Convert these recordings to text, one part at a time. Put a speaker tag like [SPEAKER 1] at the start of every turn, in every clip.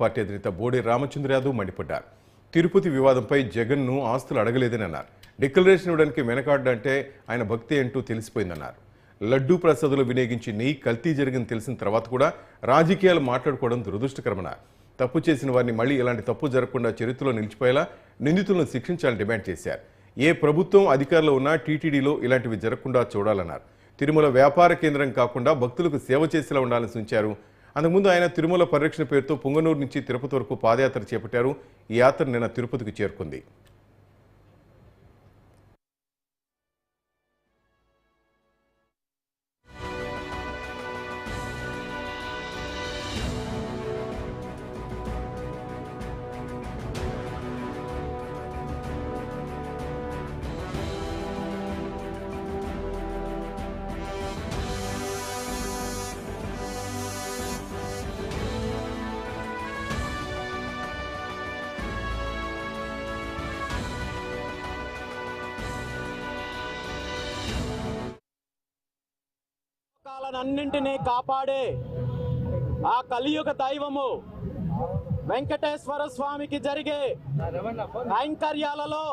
[SPEAKER 1] Party అధినేత బోడే రామచంద్ర యాదవ్ మండిపడ్డారు. తిరుపతి వివాదంపై జగన్ను ఆస్తులు అడగలేదని అన్నారు. డిక్లరేషన్ ఇవ్వడానికి వెనకాడంటే ఆయన భక్తి అంటూ తెలిసిపోయిందన్నారు. లడ్డూ ప్రసాదులు వినియోగించి నెయ్యి కల్తీ జరిగిందని తెలిసిన తర్వాత కూడా రాజకీయాలు మాట్లాడుకోవడం దురదృష్టకరమన్నారు. తప్పు చేసిన వారిని మళ్లీ ఇలాంటి తప్పు జరగకుండా చరిత్రలో నిలిచిపోయేలా నిందితులను శిక్షించాలని డిమాండ్ చేశారు. ఏ ప్రభుత్వం అధికారంలో ఉన్నా టీటీడీలో ఇలాంటివి జరగకుండా చూడాలన్నారు. తిరుమల వ్యాపార కేంద్రం కాకుండా భక్తులకు సేవ చేసేలా ఉండాలని సూచించారు. అంతకుముందు ఆయన తిరుమల పరిరక్షణ పేరుతో పుంగనూరు నుంచి తిరుపతి వరకు పాదయాత్ర చేపట్టారు. ఈ యాత్ర నిన్న తిరుపతికి చేరుకుంది.
[SPEAKER 2] అన్నింటినీ కాపాడే ఆ కలియుగ దైవము వెంకటేశ్వర స్వామికి జరిగే కైంకర్యాలలో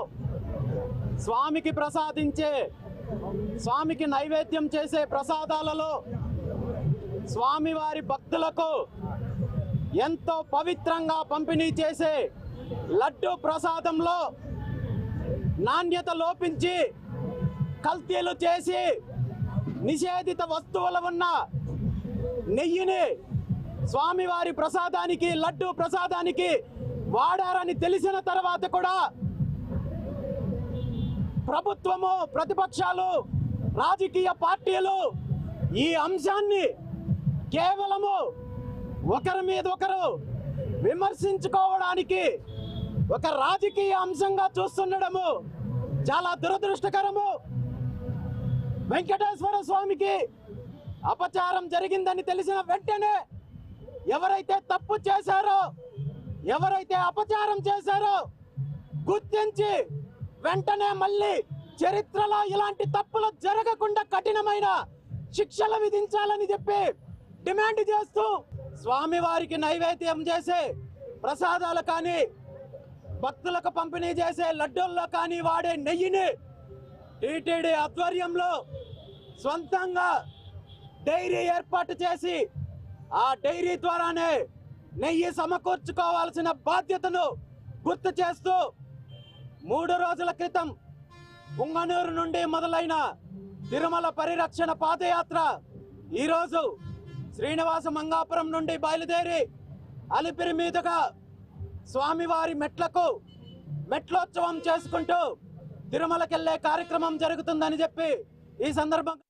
[SPEAKER 2] స్వామికి ప్రసాదించే స్వామికి నైవేద్యం చేసే ప్రసాదాలలో స్వామివారి భక్తులకు ఎంతో పవిత్రంగా పంపిణీ చేసే లడ్డు ప్రసాదంలో నాణ్యత లోపించి కల్తీలు చేసి నిషేధిత వస్తువులు ఉన్న నెయ్యిని స్వామివారి ప్రసాదానికి లడ్డు ప్రసాదానికి వాడారని తెలిసిన తర్వాత కూడా ప్రభుత్వము ప్రతిపక్షాలు రాజకీయ పార్టీలు ఈ అంశాన్ని కేవలము ఒకరి మీద ఒకరు విమర్శించుకోవడానికి ఒక రాజకీయ అంశంగా చూస్తుండడము చాలా దురదృష్టకరము. వెంకటేశ్వర స్వామికి అపచారం జరిగిందని తెలిసిన వెంటనే ఎవరైతే తప్పు చేశారో ఎవరైతే అపచారం చేశారో గుర్తించి వెంటనే మళ్ళీ చరిత్రలో ఇలాంటి తప్పులు జరగకుండా కఠినమైన శిక్షలు విధించాలని చెప్పి డిమాండ్ చేస్తూ స్వామివారికి నైవేద్యం చేసే ప్రసాదాలు కానీ భక్తులకు పంపిణీ చేసే లడ్డూల్లో కానీ వాడే నెయ్యిని టీటీడీ ఆధ్వర్యంలో సొంతంగా డైరీ ఏర్పాటు చేసి ఆ డైరీ ద్వారానే నెయ్యి సమకూర్చుకోవాల్సిన బాధ్యతను గుర్తు చేస్తూ 3 రోజుల క్రితం పుంగనూరు నుండి మొదలైన తిరుమల పరిరక్షణ పాదయాత్ర ఈరోజు శ్రీనివాస మంగాపురం నుండి బయలుదేరి అలిపిరి మీదుగా స్వామివారి మెట్లోత్సవం చేసుకుంటూ తిరుమలకెళ్లే కార్యక్రమం జరుగుతుందని చెప్పి ఈ సందర్భంగా